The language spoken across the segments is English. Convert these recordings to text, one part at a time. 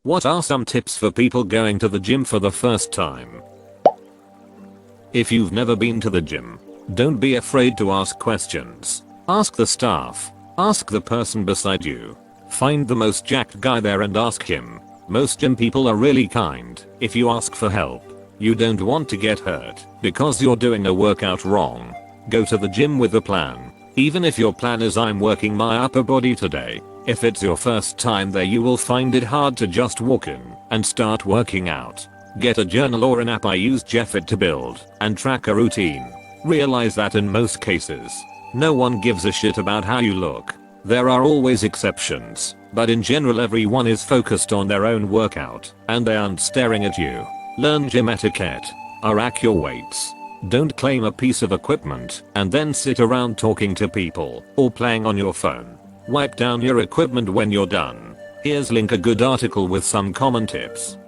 What are some tips for people going to the gym for the first time? If you've never been to the gym, don't be afraid to ask questions. Ask the staff. Ask the person beside you. Find the most jacked guy there and ask him. Most gym people are really kind. If you ask for help, you don't want to get hurt because you're doing a workout wrong. Go to the gym with a plan. Even if your plan is I'm working my upper body today, if it's your first time there you will find it hard to just walk in and start working out. Get a journal or an app. I use Gym Etiquette to build and track a routine. Realize that in most cases, no one gives a shit about how you look. There are always exceptions, but in general everyone is focused on their own workout and they aren't staring at you. Learn gym etiquette. Rack your weights. Don't claim a piece of equipment and then sit around talking to people or playing on your phone. Wipe down your equipment when you're done. Here's link a good article with some common tips.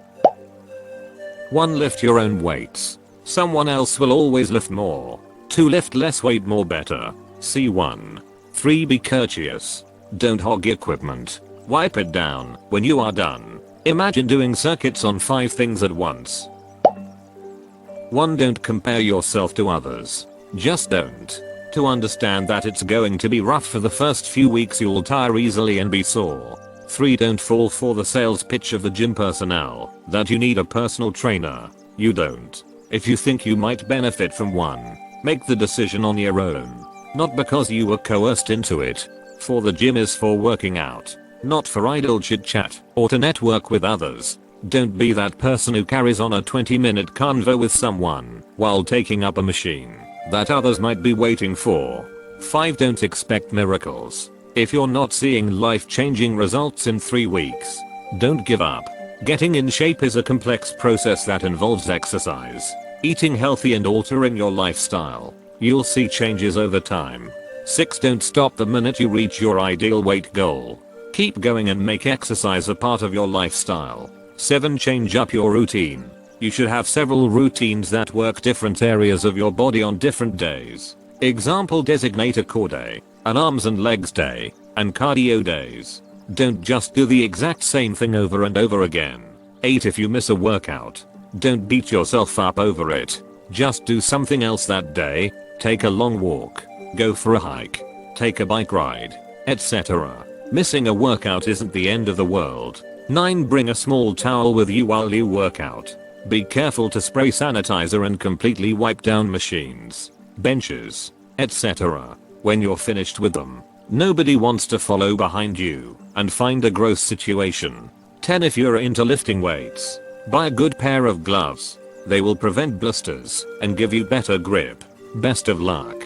1. Lift your own weights. Someone else will always lift more. 2. Lift less weight more better. C1. 3. Be courteous. Don't hog equipment. Wipe it down when you are done. Imagine doing circuits on 5 things at once. 1. Don't compare yourself to others. Just don't. To understand that it's going to be rough for the first few weeks, you'll tire easily and be sore. 3. Don't fall for the sales pitch of the gym personnel that you need a personal trainer. You don't. If you think you might benefit from one, make the decision on your own. Not because you were coerced into it. For the gym is for working out, not for idle chit chat or to network with others. Don't be that person who carries on a 20-minute convo with someone while taking up a machine that others might be waiting for. 5. Don't expect miracles. If you're not seeing life-changing results in 3 weeks, don't give up. Getting in shape is a complex process that involves exercise, eating healthy and altering your lifestyle. You'll see changes over time. 6. Don't stop the minute you reach your ideal weight goal. Keep going and make exercise a part of your lifestyle. 7. Change up your routine. You should have several routines that work different areas of your body on different days. Example: designate a core day, an arms and legs day, and cardio days. Don't just do the exact same thing over and over again. 8. If you miss a workout, don't beat yourself up over it. Just do something else that day. Take a long walk, go for a hike, take a bike ride, etc. Missing a workout isn't the end of the world. 9. Bring a small towel with you while you work out. Be careful to spray sanitizer and completely wipe down machines, benches, etc. when you're finished with them. Nobody wants to follow behind you and find a gross situation. 10. If you're into lifting weights, buy a good pair of gloves. They will prevent blisters and give you better grip. Best of luck.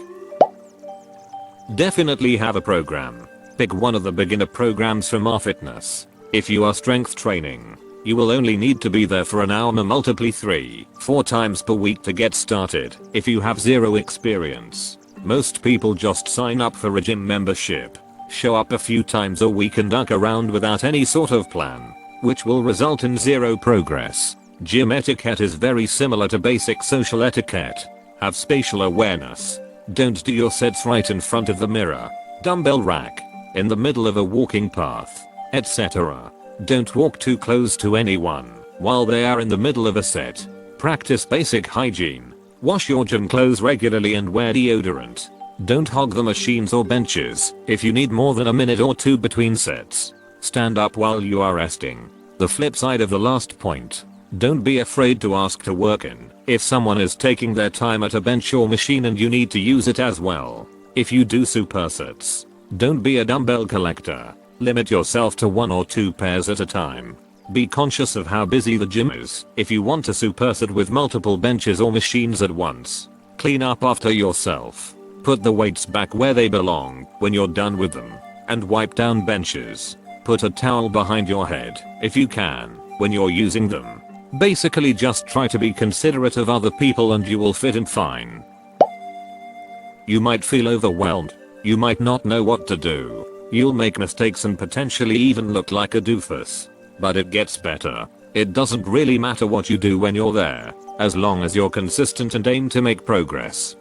Definitely have a program. Pick one of the beginner programs from our fitness. If you are strength training, you will only need to be there for an hour, multiply 3-4 times per week to get started. If you have zero experience, most people just sign up for a gym membership, show up a few times a week and duck around without any sort of plan, which will result in zero progress. Gym etiquette is very similar to basic social etiquette. Have spatial awareness. Don't do your sets right in front of the mirror, dumbbell rack, in the middle of a walking path, etc. Don't walk too close to anyone while they are in the middle of a set. Practice basic hygiene. Wash your gym clothes regularly and wear deodorant. Don't hog the machines or benches if you need more than a minute or 2 between sets. Stand up while you are resting. The flip side of the last point. Don't be afraid to ask to work in if someone is taking their time at a bench or machine and you need to use it as well. If you do supersets, don't be a dumbbell collector. Limit yourself to 1 or 2 pairs at a time. Be conscious of how busy the gym is if you want to superset with multiple benches or machines at once. Clean up after yourself. Put the weights back where they belong when you're done with them. And wipe down benches. Put a towel behind your head if you can when you're using them. Basically just try to be considerate of other people and you will fit in fine. You might feel overwhelmed. You might not know what to do. You'll make mistakes and potentially even look like a doofus. But it gets better. It doesn't really matter what you do when you're there, as long as you're consistent and aim to make progress.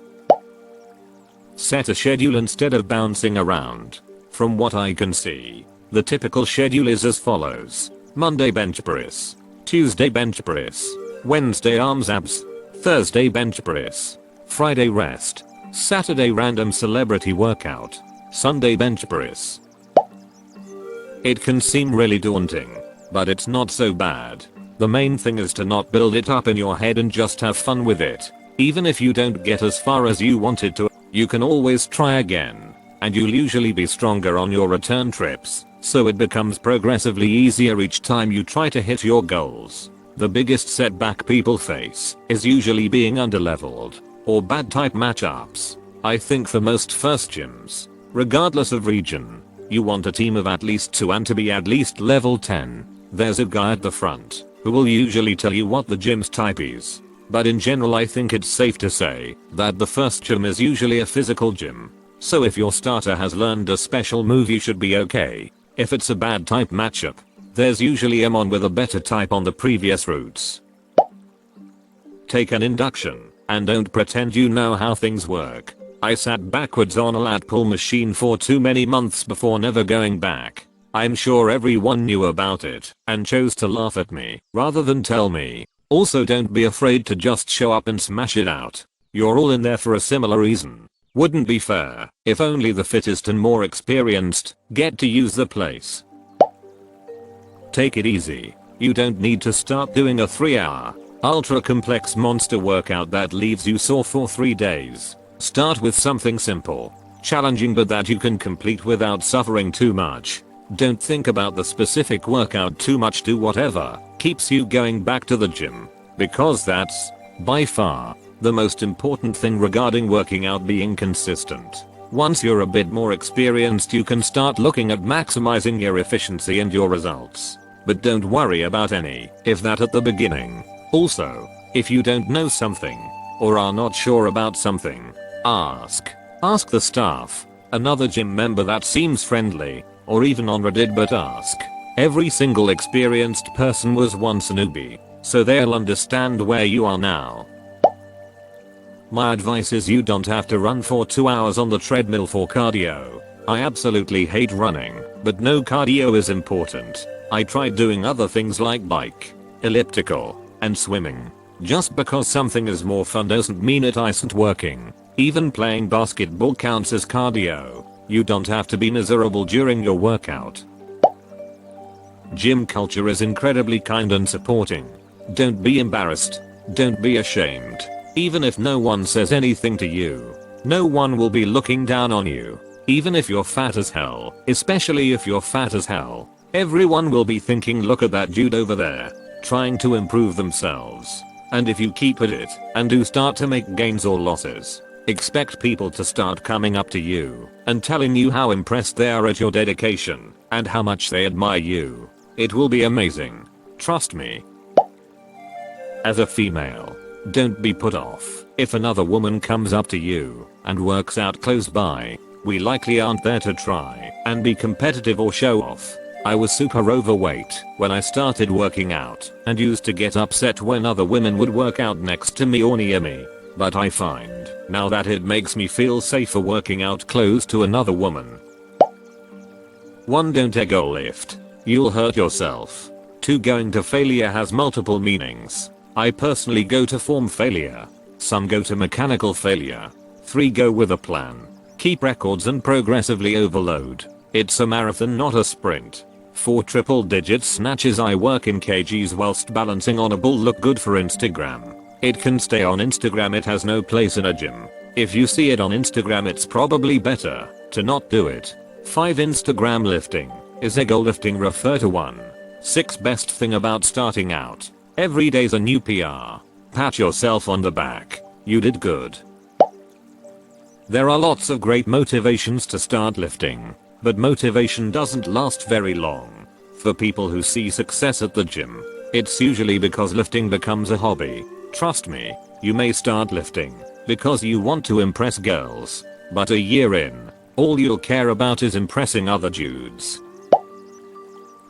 Set a schedule instead of bouncing around. From what I can see, the typical schedule is as follows. Monday bench press. Tuesday bench press. Wednesday arms abs. Thursday bench press. Friday rest. Saturday random celebrity workout. Sunday bench press. It can seem really daunting, but it's not so bad. The main thing is to not build it up in your head and just have fun with it. Even if you don't get as far as you wanted to, you can always try again. And you'll usually be stronger on your return trips, so it becomes progressively easier each time you try to hit your goals. The biggest setback people face is usually being underleveled or bad type matchups. I think for most first gyms, regardless of region, you want a team of at least 2 and to be at least level 10. There's a guy at the front who will usually tell you what the gym's type is. But in general I think it's safe to say that the first gym is usually a physical gym. So if your starter has learned a special move you should be okay. If it's a bad type matchup, there's usually a mon with a better type on the previous routes. Take an induction and don't pretend you know how things work. I sat backwards on a lat pull machine for too many months before never going back. I'm sure everyone knew about it and chose to laugh at me rather than tell me. Also don't be afraid to just show up and smash it out. You're all in there for a similar reason. Wouldn't be fair if only the fittest and more experienced get to use the place. Take it easy. You don't need to start doing a 3-hour, ultra complex monster workout that leaves you sore for 3 days. Start with something simple, challenging but that you can complete without suffering too much. Don't think about the specific workout too much. Do whatever keeps you going back to the gym, because that's, by far, the most important thing regarding working out: being consistent. Once you're a bit more experienced you can start looking at maximizing your efficiency and your results. But don't worry about any if that at the beginning. Also, if you don't know something, or are not sure about something, ask. Ask the staff, another gym member that seems friendly, or even on Reddit, but ask. Every single experienced person was once a newbie, so they'll understand where you are now. My advice is you don't have to run for 2 hours on the treadmill for cardio. I absolutely hate running, but no, cardio is important. I tried doing other things like bike, elliptical, and swimming. Just because something is more fun doesn't mean it isn't working. Even playing basketball counts as cardio. You don't have to be miserable during your workout. Gym culture is incredibly kind and supporting. Don't be embarrassed. Don't be ashamed. Even if no one says anything to you, no one will be looking down on you. Even if you're fat as hell, especially if you're fat as hell, everyone will be thinking, look at that dude over there, trying to improve themselves. And if you keep at it and do start to make gains or losses, expect people to start coming up to you and telling you how impressed they are at your dedication and how much they admire you. It will be amazing. Trust me. As a female, don't be put off if another woman comes up to you and works out close by. We likely aren't there to try and be competitive or show off. I was super overweight when I started working out and used to get upset when other women would work out next to me or near me. But I find now that it makes me feel safer working out close to another woman. 1. Don't ego lift. You'll hurt yourself. 2. Going to failure has multiple meanings. I personally go to form failure. Some go to mechanical failure. 3. Go with a plan. Keep records and progressively overload. It's a marathon, not a sprint. 4. Triple digit snatches. I work in kgs whilst balancing on a bull. Look good for Instagram. It can stay on Instagram. It has no place in a gym. If you see it on Instagram it's probably better to not do it. 5. Instagram lifting. Is ego lifting? Refer to 1. 6. Best thing about starting out. Every day's a new PR. Pat yourself on the back. You did good. There are lots of great motivations to start lifting, but motivation doesn't last very long. For people who see success at the gym, it's usually because lifting becomes a hobby. Trust me, you may start lifting because you want to impress girls, but a year in, all you'll care about is impressing other dudes.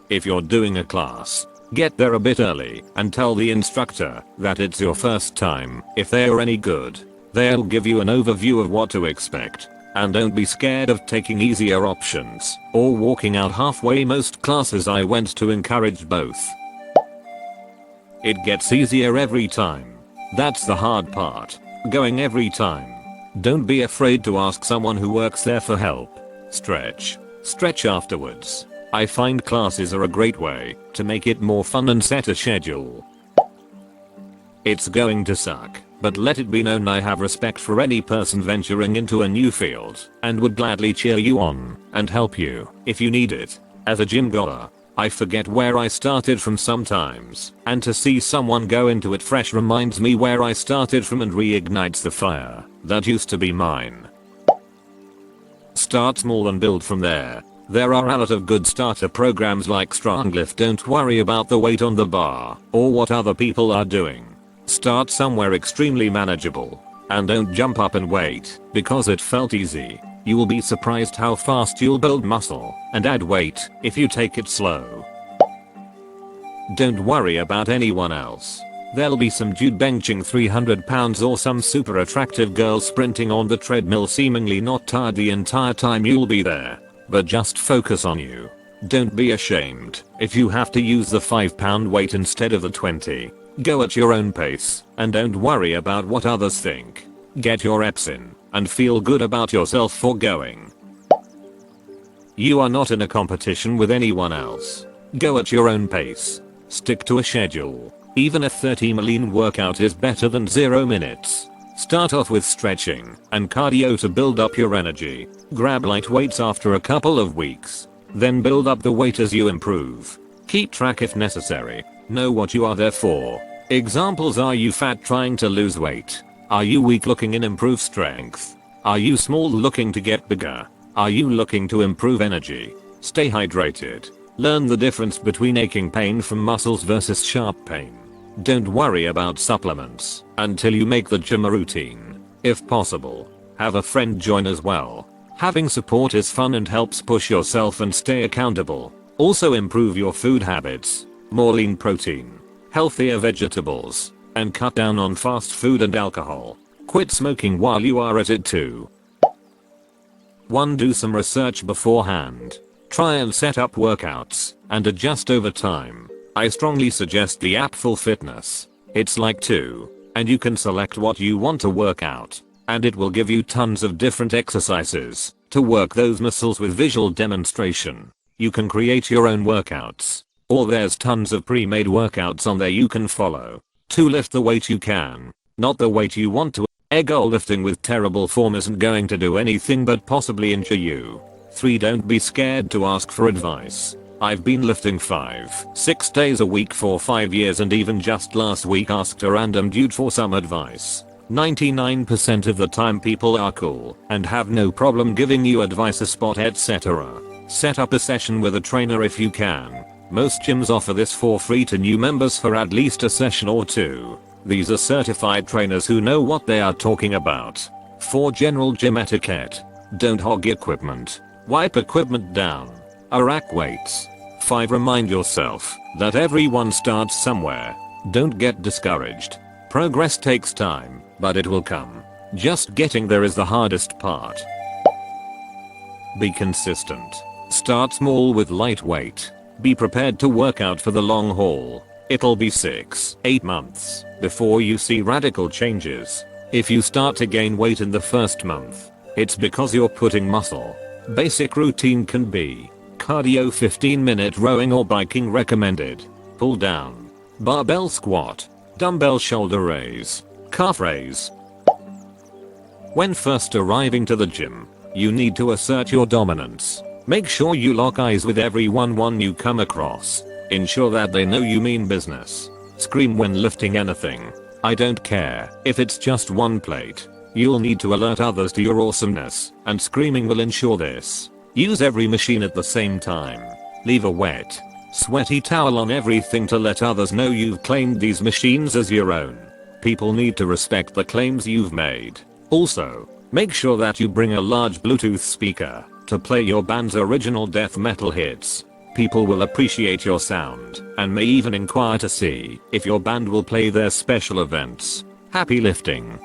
If you're doing a class, get there a bit early and tell the instructor that it's your first time. If they're any good, they'll give you an overview of what to expect. And don't be scared of taking easier options or walking out halfway. Most classes I went to encouraged both. It gets easier every time. That's the hard part. Going every time. Don't be afraid to ask someone who works there for help. Stretch afterwards. I find classes are a great way to make it more fun and set a schedule. It's going to suck, but let it be known I have respect for any person venturing into a new field and would gladly cheer you on and help you if you need it. As a gym goer, I forget where I started from sometimes, and to see someone go into it fresh reminds me where I started from and reignites the fire that used to be mine. Start small and build from there. There are a lot of good starter programs like Strong Lift. Don't worry about the weight on the bar or what other people are doing. Start somewhere extremely manageable and don't jump up and wait because it felt easy. You will be surprised how fast you'll build muscle and add weight if you take it slow. Don't worry about anyone else. There'll be some dude benching 300 pounds or some super attractive girl sprinting on the treadmill seemingly not tired the entire time you'll be there. But just focus on you. Don't be ashamed if you have to use the 5-pound weight instead of the 20. Go at your own pace and don't worry about what others think. Get your reps in and feel good about yourself for going. You are not in a competition with anyone else. Go at your own pace. Stick to a schedule. Even a 30-minute workout is better than 0 minutes. Start off with stretching and cardio to build up your energy. Grab light weights after a couple of weeks. Then build up the weight as you improve. Keep track if necessary. Know what you are there for. Examples: are you fat trying to lose weight? Are you weak looking to improve strength? Are you small looking to get bigger? Are you looking to improve energy? Stay hydrated. Learn the difference between aching pain from muscles versus sharp pain. Don't worry about supplements until you make the gym a routine. If possible, have a friend join as well. Having support is fun and helps push yourself and stay accountable. Also improve your food habits. More lean protein, healthier vegetables, and cut down on fast food and alcohol. Quit smoking while you are at it too. 1. Do some research beforehand. Try and set up workouts and adjust over time. I strongly suggest the app Full Fitness. It's like 2, and you can select what you want to work out, and it will give you tons of different exercises to work those muscles with visual demonstration. You can create your own workouts, or there's tons of pre-made workouts on there you can follow. 2. Lift the weight you can, not the weight you want to. Ego lifting with terrible form isn't going to do anything but possibly injure you. 3. Don't be scared to ask for advice. I've been lifting 5-6 days a week for 5 years and even just last week asked a random dude for some advice. 99% of the time people are cool and have no problem giving you advice, a spot, etc. Set up a session with a trainer if you can. Most gyms offer this for free to new members for at least a session or 2. These are certified trainers who know what they are talking about. 4. General gym etiquette. Don't hog equipment. Wipe equipment down. Rack weights. 5. Remind yourself that everyone starts somewhere. Don't get discouraged. Progress takes time, but it will come. Just getting there is the hardest part. Be consistent. Start small with light weight. Be prepared to work out for the long haul. It'll be 6-8 months before you see radical changes. If you start to gain weight in the first month, it's because you're putting muscle. Basic routine can be cardio, 15-minute rowing or biking recommended. Pull down, barbell squat, dumbbell shoulder raise, calf raise. When first arriving to the gym, you need to assert your dominance. Make sure you lock eyes with everyone you come across. Ensure that they know you mean business. Scream when lifting anything. I don't care if it's just one plate. You'll need to alert others to your awesomeness, and screaming will ensure this. Use every machine at the same time. Leave a wet, sweaty towel on everything to let others know you've claimed these machines as your own. People need to respect the claims you've made. Also, make sure that you bring a large Bluetooth speaker to play your band's original death metal hits. People will appreciate your sound and may even inquire to see if your band will play their special events. Happy lifting.